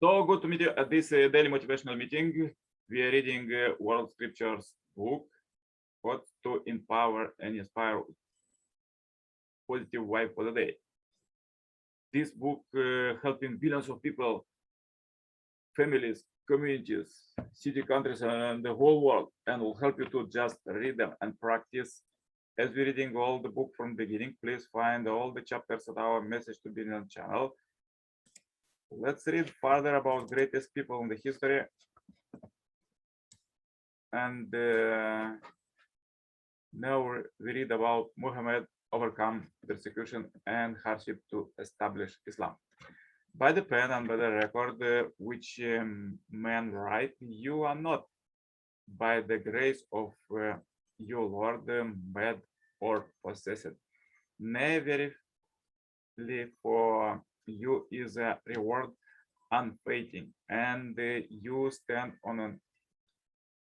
So good to meet you at this daily motivational meeting. We are reading World Scriptures book, What to Empower and Inspire Positive Vibe for the Day. This book helping billions of people, families, communities, city, countries, and the whole world, and will help you to just read them and practice. As we're reading all the book from beginning, please find all the chapters at our Message to Billion channel. Let's read further about greatest people in the history. And now we read about Muhammad overcome persecution and hardship to establish Islam. By the pen and by the record which men write, you are not by the grace of you, Lord, mad or possessed. Nay, verily for you is a reward unfading, and you stand on an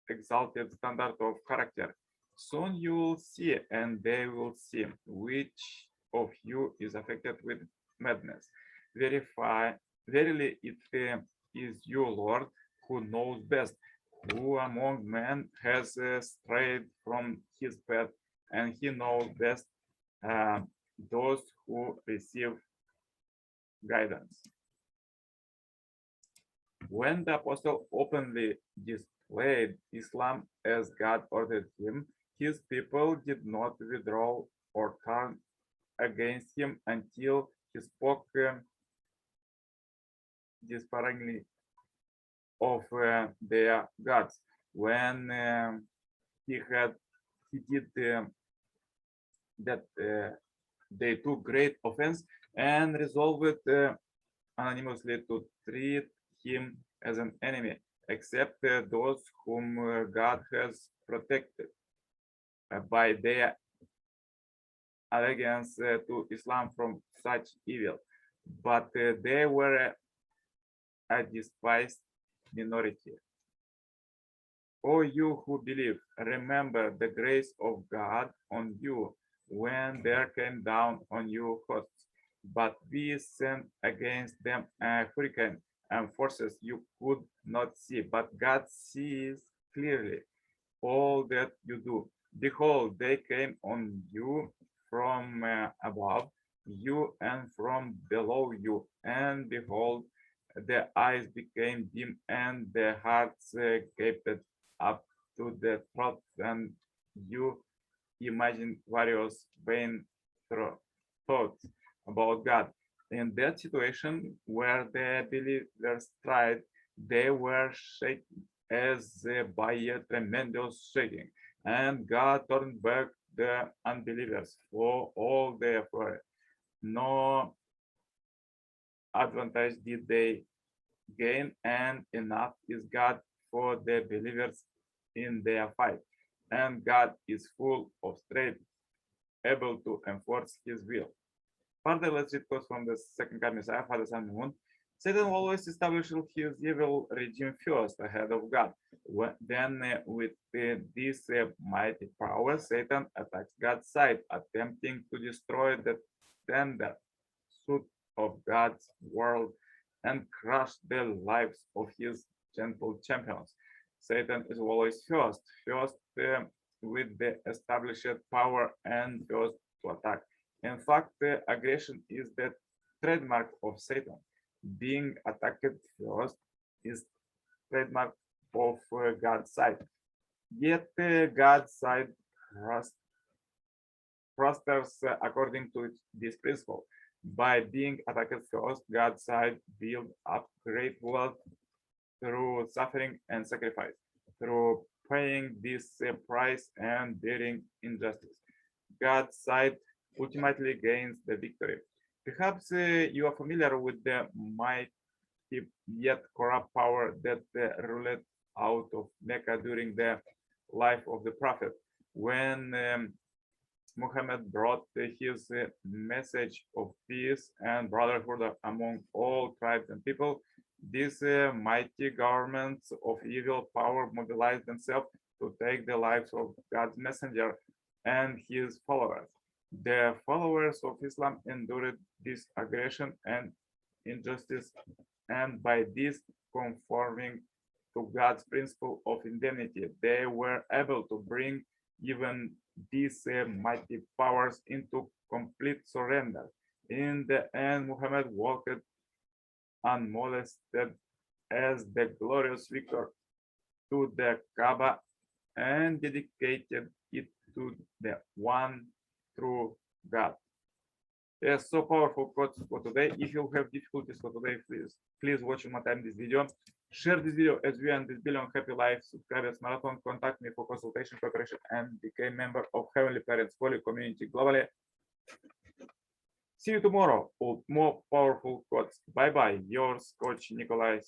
exalted standard of character. Soon you will see, and they will see, which of you is affected with madness. Verily, it is you, Lord, who knows best, who among men has strayed from his path, and he knows best uh, those who receive guidance. When the apostle openly displayed Islam as God ordered him, his people did not withdraw or turn against him until he spoke despairingly of their gods. When he did that, they took great offense and resolved anonymously to treat him as an enemy, except those whom God has protected by their allegiance to Islam from such evil. But they were a despised minority. O you who believe, remember the grace of God on you when there came down on you hosts, but we sent against them a hurricane and forces you could not see, but God sees clearly all that you do. Behold, they came on you from above you and from below you, and behold, their eyes became dim and their hearts gaped up to the throat, and you imagine various vain thoughts about God. In that situation where the believers tried, they were shaken as by a tremendous shaking, and God turned back the unbelievers for all their fury. No advantage did they gain, and enough is God for the believers in their fight. And God is full of strength, able to enforce his will. Further, let's read quotes from the second coming Messiah, Father, Son, and Moon. Satan always established his evil regime first ahead of God. Then, with this mighty power, Satan attacks God's side, attempting to destroy the tender suit of God's world and crush the lives of his gentle champions. Satan is always first with the established power and first to attack. In fact, aggression is the trademark of Satan. Being attacked first is trademark of God's side. Yet God's side prospers according to this principle. By being attacked first, God's side build up great wealth through suffering and sacrifice, through paying this price and bearing injustice. God's side ultimately gains the victory. Perhaps you are familiar with the mighty yet corrupt power that ruled out of Mecca during the life of the Prophet. When Muhammad brought his message of peace and brotherhood among all tribes and people, these mighty governments of evil power mobilized themselves to take the lives of God's messenger and his followers. The followers of Islam endured this aggression and injustice, and by this conforming to God's principle of indemnity, they were able to bring even these mighty powers into complete surrender. In the end, Muhammad walked unmolested as the glorious victor to the Kaaba and dedicated it to the one true God. Yes, so powerful quotes for today. If you have difficulties for today, please watch one more time this video. Share this video as we end this billion happy life subscribers marathon. Contact me for consultation, preparation, and become member of Heavenly Parents Holy Community globally. See you tomorrow with more powerful quotes. Bye bye. Yours, Coach Nikolai.